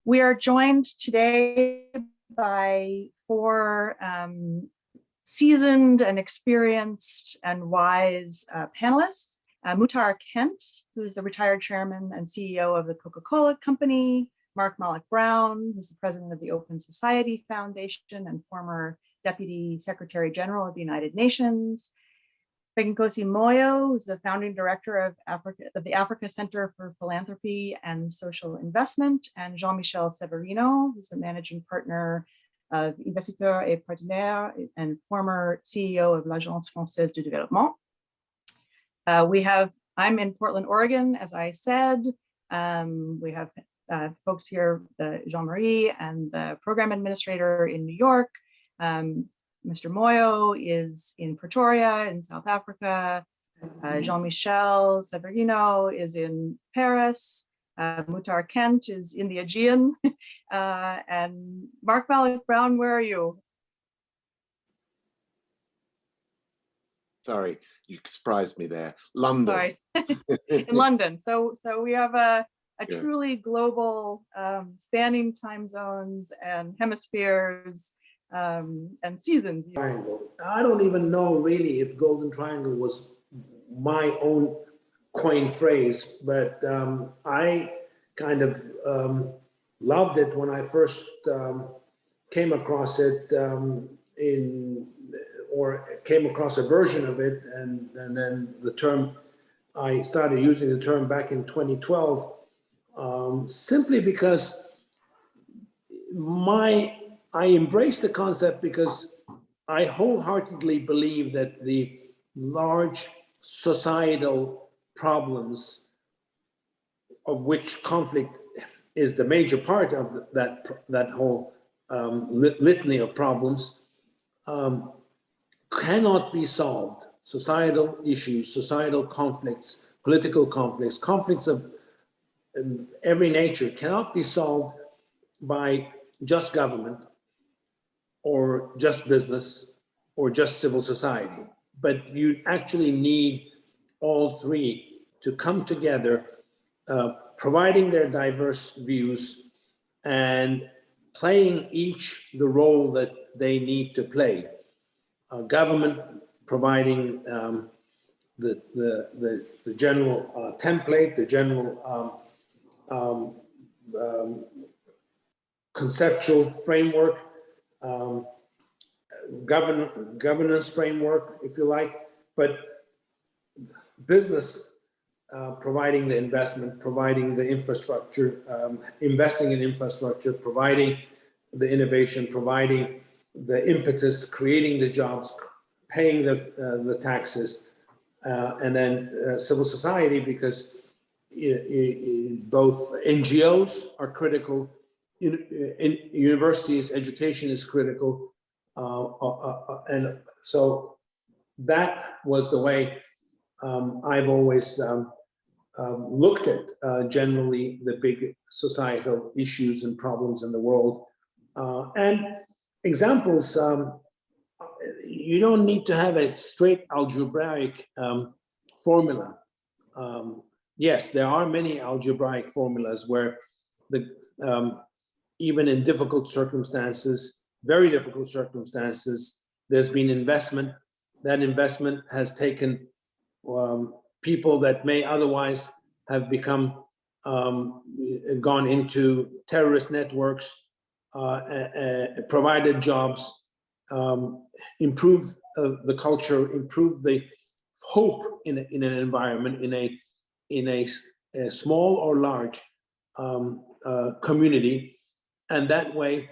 We are joined today by four seasoned and experienced and wise panelists. Muhtar Kent, who's the retired chairman and CEO of the Coca-Cola Company. Mark Malloch-Brown, who's the president of the Open Society Foundation and former Deputy Secretary General of the United Nations. Beginkosi Moyo, who's the founding director of the Africa Center for Philanthropy and Social Investment, and Jean-Michel Severino, who's the managing partner of Investisseurs et Partenaires and former CEO of l'Agence Française de Développement. I'm in Portland, Oregon, as I said. We have folks here, Jean-Marie and the program administrator in New York. Mr. Moyo is in Pretoria in South Africa. Jean-Michel Severino is in Paris. Muhtar Kent is in the Aegean. And Mark Malloch-Brown, where are you? Sorry, you surprised me there. London. Sorry, in London. So we have a truly global, spanning time zones and hemispheres and seasons. Triangle. I don't even know really if Golden Triangle was my own coined phrase, but I kind of loved it when I first came across it came across a version of it, and then the term, I started using the term back in 2012, simply because I embrace the concept because I wholeheartedly believe that the large societal problems, of which conflict is the major part of that whole litany of problems, cannot be solved. Societal issues, societal conflicts, political conflicts, conflicts of every nature cannot be solved by just government or just business or just civil society. But you actually need all three to come together, providing their diverse views and playing each the role that they need to play. Government providing the general template, the general conceptual framework, governance framework, if you like, but business providing the investment, providing the infrastructure, investing in infrastructure, providing the innovation, providing the impetus, creating the jobs, paying the taxes, and then civil society, because both NGOs are critical, in universities, education is critical, and so that was the way I've always looked at generally the big societal issues and problems in the world. And examples, you don't need to have a straight algebraic formula. Yes, there are many algebraic formulas where even in difficult circumstances, very difficult circumstances, there's been investment. That investment has taken people that may otherwise have become gone into terrorist networks, provided jobs, improved the culture, improved the hope in an environment, in a small or large community, and that way,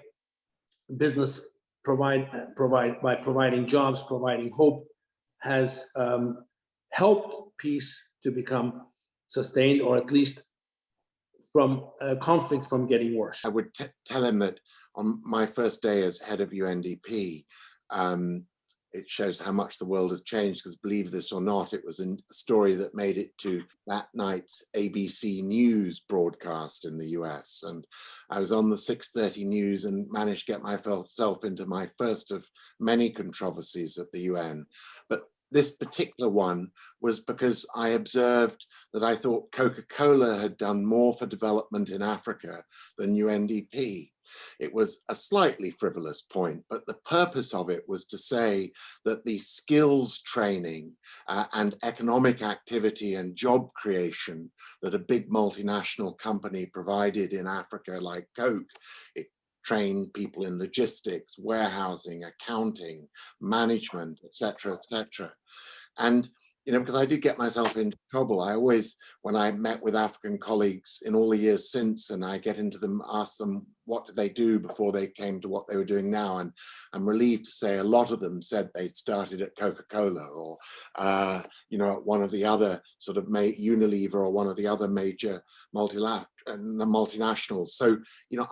business by providing jobs, providing hope, has helped peace to become sustained, or at least from conflict from getting worse. I would tell him that on my first day as head of UNDP, it shows how much the world has changed, because believe this or not, it was a story that made it to that night's ABC News broadcast in the US. And I was on the 6:30 news and managed to get myself into my first of many controversies at the UN. But this particular one was because I observed that I thought Coca-Cola had done more for development in Africa than UNDP. It was a slightly frivolous point, but the purpose of it was to say that the skills training and economic activity and job creation that a big multinational company provided in Africa, like Coke, it trained people in logistics, warehousing, accounting, management, etc., etc. And because I did get myself into trouble, I always, when I met with African colleagues in all the years since, and I get into them, ask them what did they do before they came to what they were doing now, and I'm relieved to say a lot of them said they started at Coca-Cola or at one of the other sort of Unilever or one of the other major multinationals. So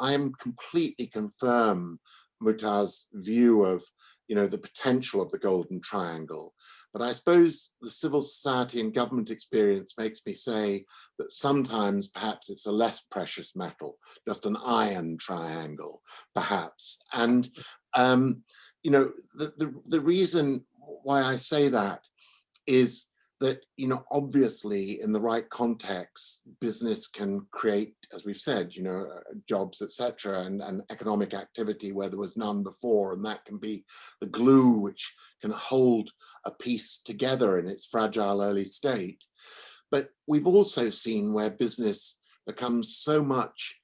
I am completely confirm Muhtar's view of the potential of the Golden Triangle. But I suppose the civil society and government experience makes me say that sometimes perhaps it's a less precious metal, just an iron triangle, perhaps. And, the reason why I say that is that, obviously in the right context, business can create, as we've said, jobs, etc., and economic activity where there was none before. And that can be the glue which can hold a piece together in its fragile early state. But we've also seen where business becomes so much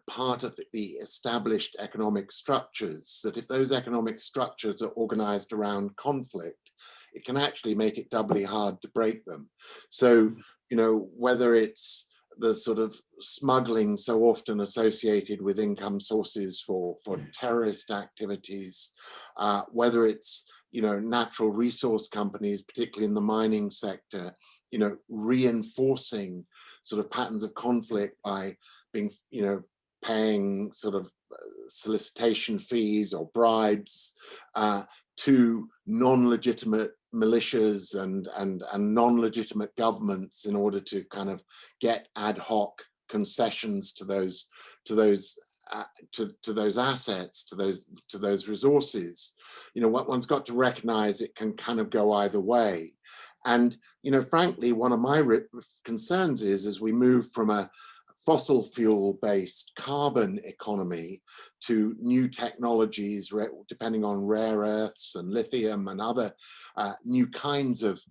part of the established economic structures that if those economic structures are organized around conflict, it can actually make it doubly hard to break them. So, whether it's the sort of smuggling so often associated with income sources for terrorist activities, whether it's, natural resource companies, particularly in the mining sector, reinforcing sort of patterns of conflict by being, paying sort of solicitation fees or bribes to non-legitimate militias and non-legitimate governments in order to kind of get ad hoc concessions to those assets, to those resources. One's got to recognize it can kind of go either way. And frankly, one of my concerns is as we move from a fossil fuel based carbon economy to new technologies, depending on rare earths and lithium and other new kinds of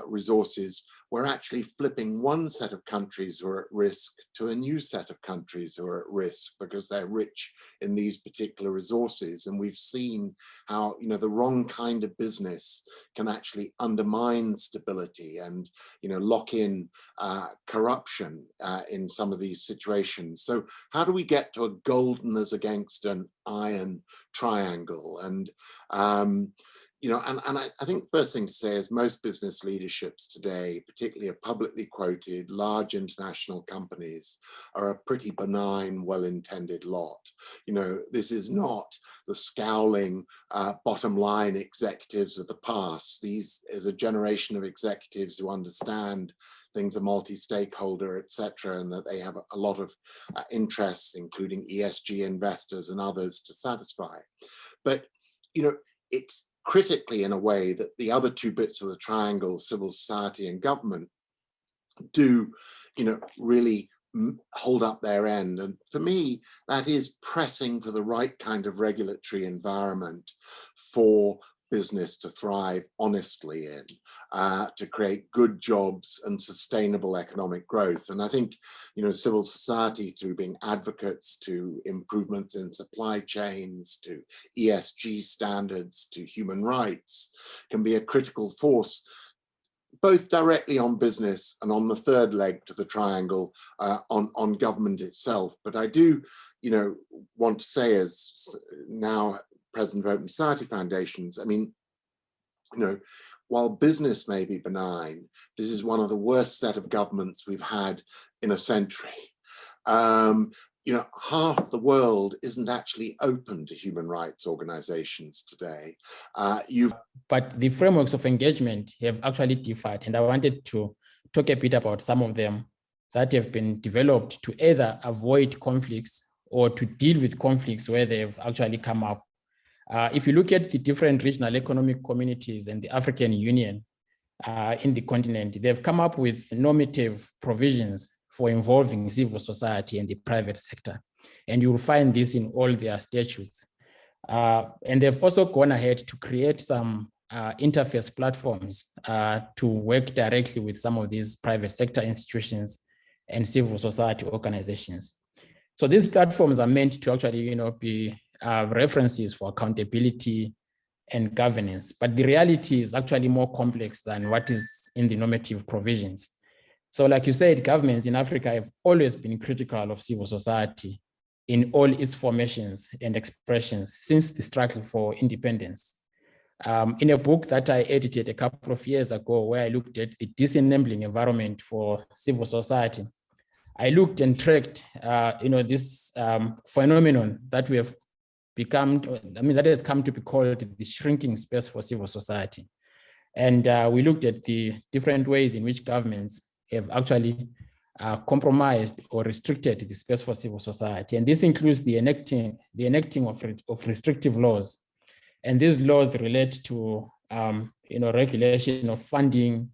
resources, we're actually flipping one set of countries who are at risk to a new set of countries who are at risk because they're rich in these particular resources. And we've seen how, the wrong kind of business can actually undermine stability and, lock in corruption in some of these situations. So how do we get to a golden as against an iron triangle? And, I think the first thing to say is most business leaderships today, particularly of publicly quoted large international companies, are a pretty benign, well-intended lot. This is not the scowling bottom line executives of the past. These is a generation of executives who understand things are multi-stakeholder, etc., and that they have a lot of interests, including ESG investors and others to satisfy. But, it's critically in a way that the other two bits of the triangle, civil society and government, do, really hold up their end. And for me, that is pressing for the right kind of regulatory environment for business to thrive honestly in, to create good jobs and sustainable economic growth. And I think, civil society, through being advocates to improvements in supply chains, to ESG standards, to human rights, can be a critical force, both directly on business and on the third leg to the triangle, on government itself. But I do, want to say, as now president of Open Society Foundations, I mean, while business may be benign, this is one of the worst set of governments we've had in a century. Half the world isn't actually open to human rights organizations today. But the frameworks of engagement have actually differed, and I wanted to talk a bit about some of them that have been developed to either avoid conflicts or to deal with conflicts where they've actually come up. If you look at the different regional economic communities and the African Union, in the continent, they've come up with normative provisions for involving civil society and the private sector. And you will find this in all their statutes. And they've also gone ahead to create some interface platforms to work directly with some of these private sector institutions and civil society organizations. So these platforms are meant to actually, be references for accountability and governance, but the reality is actually more complex than what is in the normative provisions. So like you said, governments in Africa have always been critical of civil society in all its formations and expressions since the struggle for independence. In a book that I edited a couple of years ago, where I looked at the disabling environment for civil society, I looked and tracked, this phenomenon that we have become, that has come to be called the shrinking space for civil society. And we looked at the different ways in which governments have actually compromised or restricted the space for civil society. And this includes the enacting of restrictive laws. And these laws relate to, regulation of funding,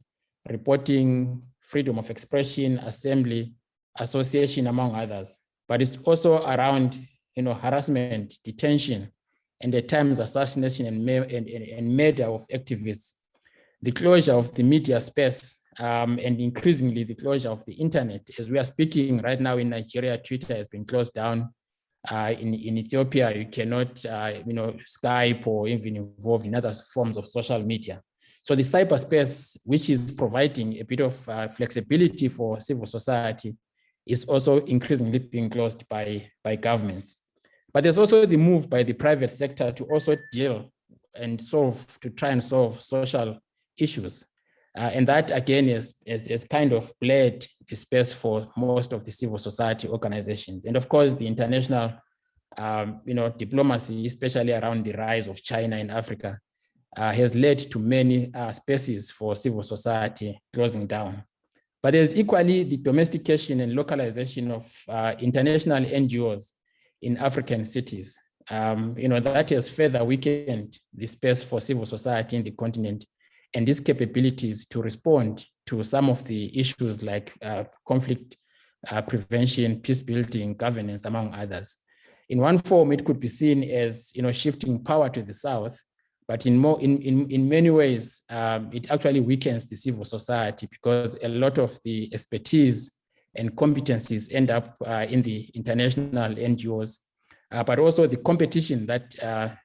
reporting, freedom of expression, assembly, association, among others. But it's also around, harassment, detention, and at times assassination and murder of activists, the closure of the media space, and increasingly the closure of the internet. As we are speaking right now in Nigeria, Twitter has been closed down. In Ethiopia, you cannot, Skype or even involved in other forms of social media. So the cyberspace, which is providing a bit of flexibility for civil society, is also increasingly being closed by governments. But there's also the move by the private sector to also deal and try and solve social issues. And that again is kind of bled the space for most of the civil society organizations. And of course, the international, diplomacy, especially around the rise of China in Africa, has led to many spaces for civil society closing down. But there's equally the domestication and localization of international NGOs in African cities. That has further weakened the space for civil society in the continent and these capabilities to respond to some of the issues like conflict prevention, peace building, governance, among others. In one form, it could be seen as shifting power to the South, but in many ways, it actually weakens the civil society because a lot of the expertise and competencies end up in the international NGOs, but also the competition that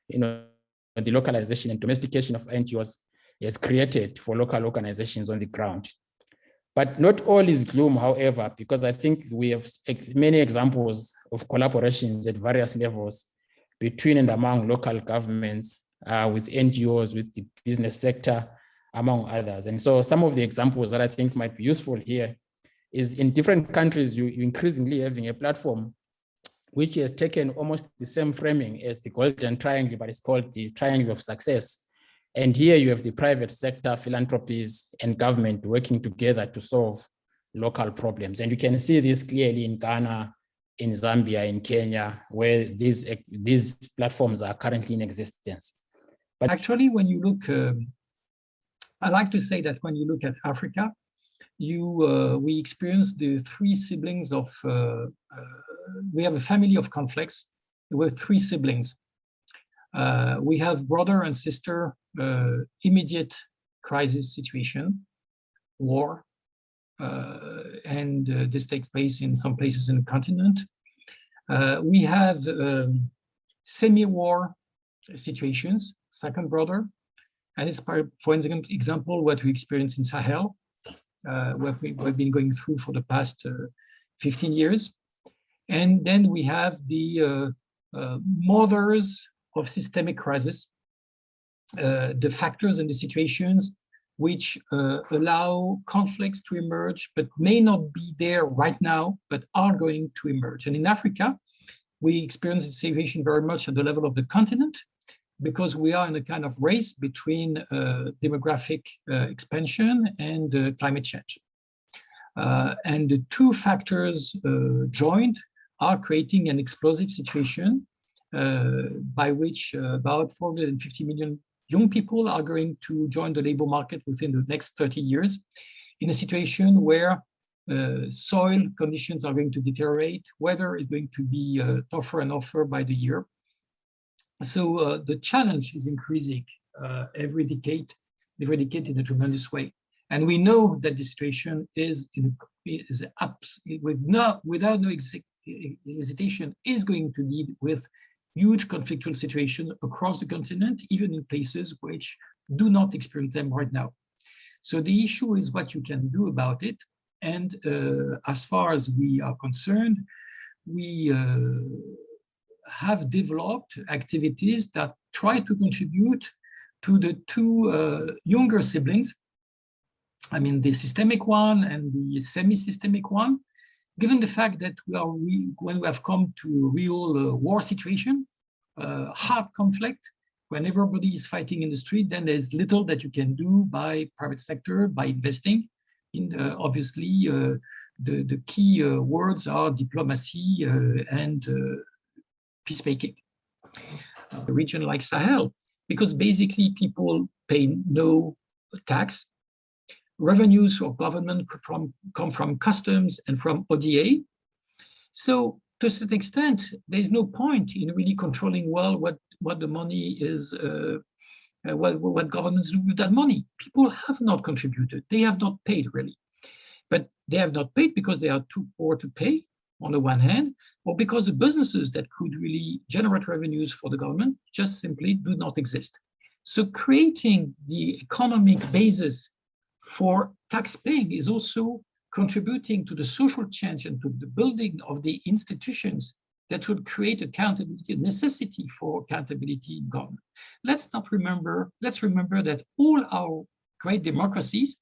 the localization and domestication of NGOs has created for local organizations on the ground. But not all is gloom, however, because I think we have many examples of collaborations at various levels between and among local governments, with NGOs, with the business sector, among others. And so some of the examples that I think might be useful here is in different countries, you increasingly having a platform which has taken almost the same framing as the Golden Triangle, but it's called the Triangle of Success. And here you have the private sector, philanthropies, and government working together to solve local problems. And you can see this clearly in Ghana, in Zambia, in Kenya, where these platforms are currently in existence. But actually, when you look, I like to say that when you look at Africa, we experience the three siblings of, we have a family of conflicts with three siblings. We have brother and sister, immediate crisis situation, war, and this takes place in some places in the continent. We have semi-war situations, second brother, and it's, for example, what we experience in Sahel, what we've been going through for the past 15 years. And then we have the mothers of systemic crisis, the factors and the situations which allow conflicts to emerge, but may not be there right now, but are going to emerge. And in Africa, we experience the situation very much at the level of the continent, because we are in a kind of race between demographic expansion and climate change. And the two factors joined are creating an explosive situation by which about 450 million young people are going to join the labor market within the next 30 years in a situation where soil conditions are going to deteriorate, weather is going to be tougher and tougher by the year. So the challenge is increasing every decade in a tremendous way. And we know that the situation without no hesitation is going to lead with huge conflictual situation across the continent, even in places which do not experience them right now. So the issue is what you can do about it. And as far as we are concerned, we have developed activities that try to contribute to the two younger siblings, I mean, the systemic one and the semi-systemic one, given the fact that when we have come to a real war situation, hard conflict, when everybody is fighting in the street, then there's little that you can do by private sector, by investing. Obviously, the key words are diplomacy and peacemaking. A region like Sahel, because basically people pay no tax. Revenues for government come from customs and from ODA. So to a certain extent, there's no point in really controlling well what the money is, what governments do with that money. People have not contributed. They have not paid really. But they have not paid because they are too poor to pay on the one hand, or because the businesses that could really generate revenues for the government just simply do not exist. So creating the economic basis for tax paying is also contributing to the social change and to the building of the institutions that would create accountability, necessity for accountability in government. Let's remember that all our great democracies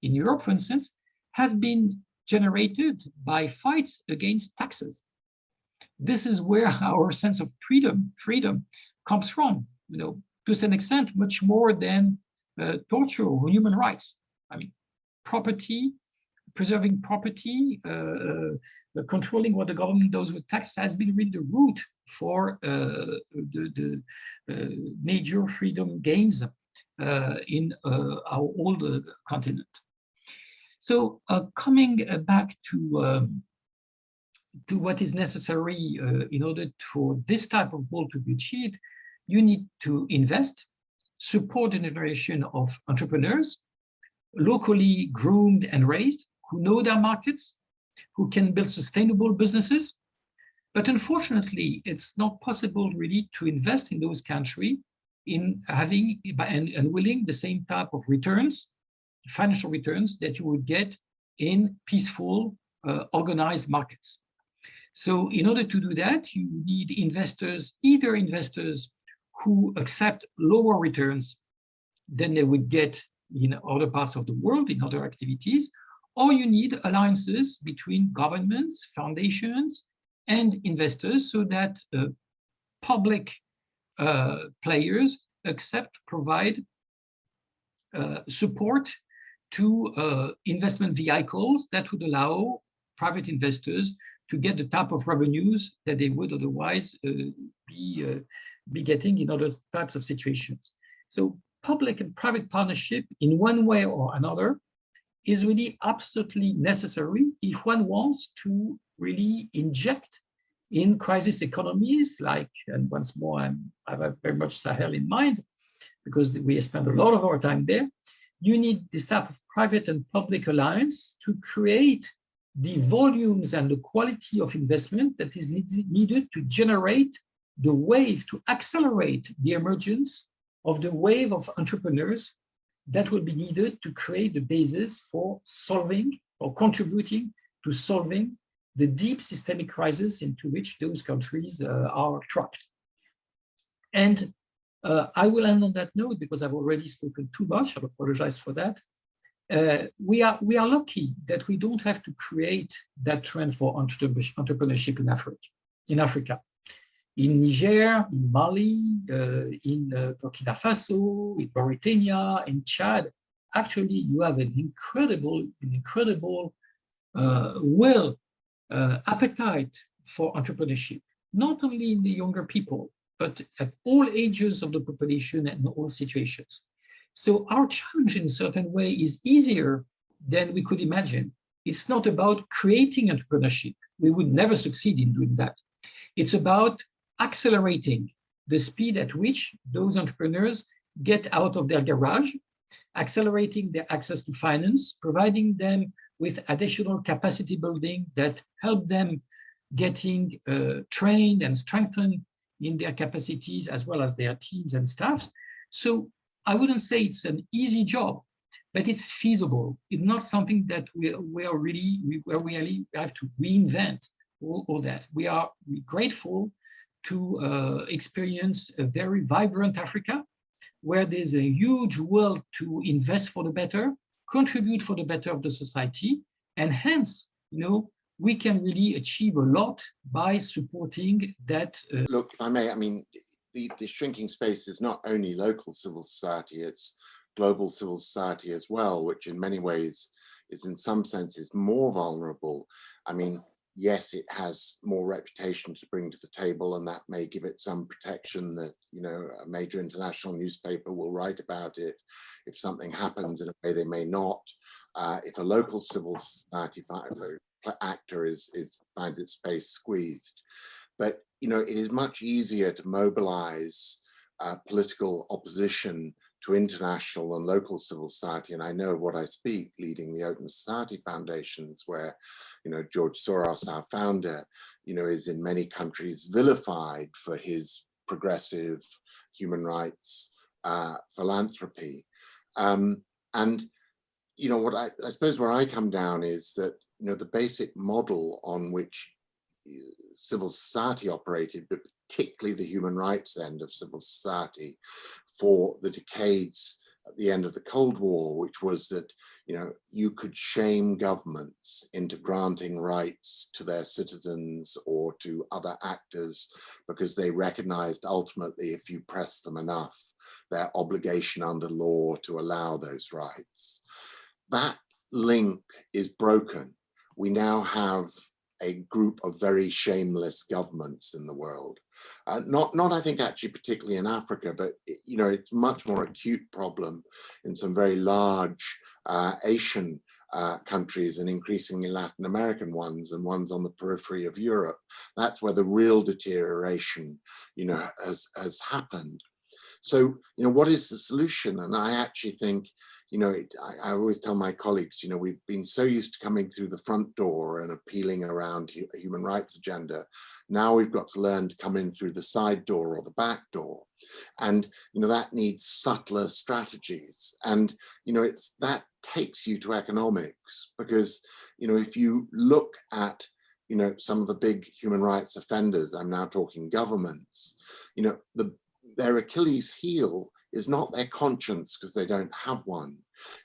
in Europe, for instance, have been generated by fights against taxes. This is where our sense of freedom comes from, to some extent, much more than torture or human rights. I mean, property, preserving property, controlling what the government does with tax has been really the root for the major freedom gains in our old continent. So coming back to what is necessary in order for this type of goal to be achieved, you need to invest, support the generation of entrepreneurs, locally groomed and raised, who know their markets, who can build sustainable businesses. But unfortunately, it's not possible really to invest in those countries in having and willing the same type of returns, financial returns that you would get in peaceful, organized markets. So in order to do that, you need investors, either investors who accept lower returns than they would get in other parts of the world, in other activities, or you need alliances between governments, foundations, and investors so that public players provide support to investment vehicles that would allow private investors to get the type of revenues that they would otherwise be getting in other types of situations. So public and private partnership in one way or another is really absolutely necessary if one wants to really inject in crisis economies like, and once more, I have very much Sahel in mind because we spend a lot of our time there. You need this type of private and public alliance to create the volumes and the quality of investment that is needed to generate the wave, to accelerate the emergence of the wave of entrepreneurs that will be needed to create the basis for solving or contributing to solving the deep systemic crisis into which those countries are trapped. And I will end on that note because I've already spoken too much. I apologize for that. We are lucky that we don't have to create that trend for entrepreneurship in Africa. In Niger, in Mali, in Burkina Faso, in Mauritania, in Chad, actually you have an incredible will, appetite for entrepreneurship, not only in the younger people, but at all ages of the population and all situations. So our challenge in a certain way is easier than we could imagine. It's not about creating entrepreneurship. We would never succeed in doing that. It's about accelerating the speed at which those entrepreneurs get out of their garage, accelerating their access to finance, providing them with additional capacity building that help them getting trained and strengthened in their capacities as well as their teams and staffs. So I wouldn't say it's an easy job, but it's feasible. It's not something that we really have to reinvent all that. We're grateful to experience a very vibrant Africa, where there's a huge will to invest for the better, contribute for the better of the society, and hence, we can really achieve a lot by supporting that. Look, if I may, I mean, the shrinking space is not only local civil society, it's global civil society as well, which in many ways is in some senses more vulnerable. I mean, yes, it has more reputation to bring to the table, and that may give it some protection that, a major international newspaper will write about it if something happens in a way they may not. If a local civil society actor finds its space squeezed. But, it is much easier to mobilize political opposition to international and local civil society. And I know of what I speak, leading the Open Society Foundations, where, George Soros, our founder, is in many countries vilified for his progressive human rights philanthropy. And, what I suppose where I come down is that, the basic model on which civil society operated, but particularly the human rights end of civil society for the decades at the end of the Cold War, which was that, you could shame governments into granting rights to their citizens or to other actors because they recognized ultimately, if you press them enough, their obligation under law to allow those rights. That link is broken. We now have a group of very shameless governments in the world. Not I think actually particularly in Africa, but it's much more acute problem in some very large Asian countries and increasingly Latin American ones and ones on the periphery of Europe. That's where the real deterioration, has happened. So, what is the solution? And I actually think, I always tell my colleagues, we've been so used to coming through the front door and appealing around a human rights agenda. Now we've got to learn to come in through the side door or the back door. And, that needs subtler strategies. And, that takes you to economics, because, if you look at, some of the big human rights offenders, I'm now talking governments, their Achilles heel is not their conscience because they don't have one.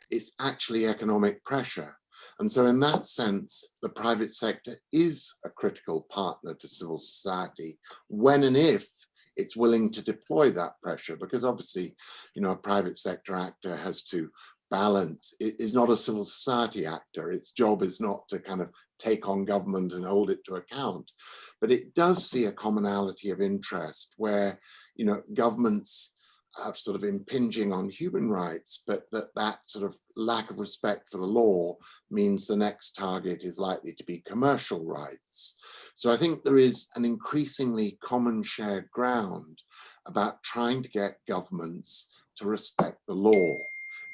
It's actually economic pressure. And so in that sense, the private sector is a critical partner to civil society when and if it's willing to deploy that pressure, because obviously, a private sector actor has to balance. It is not a civil society actor. Its job is not to kind of take on government and hold it to account. But it does see a commonality of interest where, governments are sort of impinging on human rights, but that sort of lack of respect for the law means the next target is likely to be commercial rights. So I think there is an increasingly common shared ground about trying to get governments to respect the law.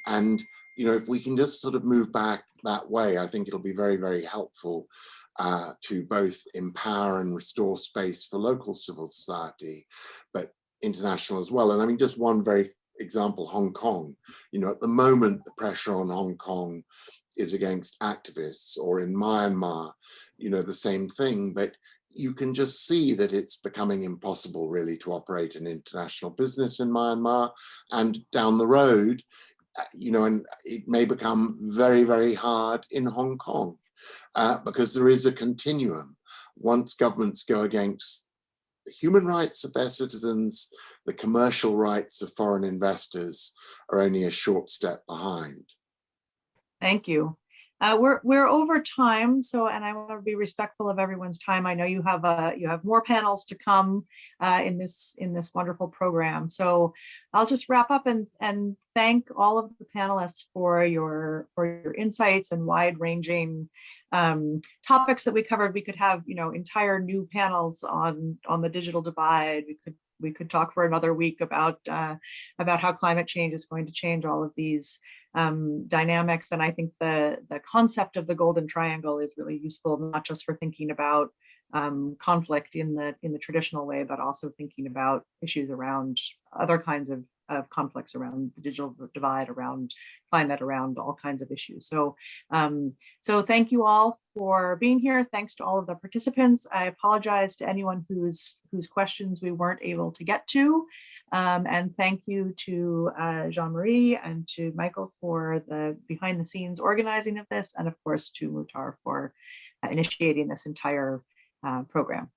And, if we can just sort of move back that way, I think it'll be very, very helpful to both empower and restore space for local civil society, but international as well. And I mean, just one very example, Hong Kong. At the moment, the pressure on Hong Kong is against activists, or in Myanmar, the same thing. But you can just see that it's becoming impossible really to operate an international business in Myanmar. And down the road, and it may become very, very hard in Hong Kong because there is a continuum. Once governments go against the human rights of their citizens, the commercial rights of foreign investors are only a short step behind. Thank you. We're over time, so, and I want to be respectful of everyone's time. I know you have more panels to come in this wonderful program. So I'll just wrap up and thank all of the panelists for your insights and wide-ranging topics that we covered. We could have, you know, entire new panels on the digital divide. We could talk for another week about how climate change is going to change all of these dynamics. And I think the concept of the golden triangle is really useful, not just for thinking about conflict in the traditional way, but also thinking about issues around other kinds of conflicts around the digital divide, around climate, around all kinds of issues. So, so thank you all for being here. Thanks to all of the participants. I apologize to anyone whose questions we weren't able to get to. And thank you to Jean-Marie and to Michael for the behind the scenes organizing of this, and of course to Muhtar for initiating this entire program.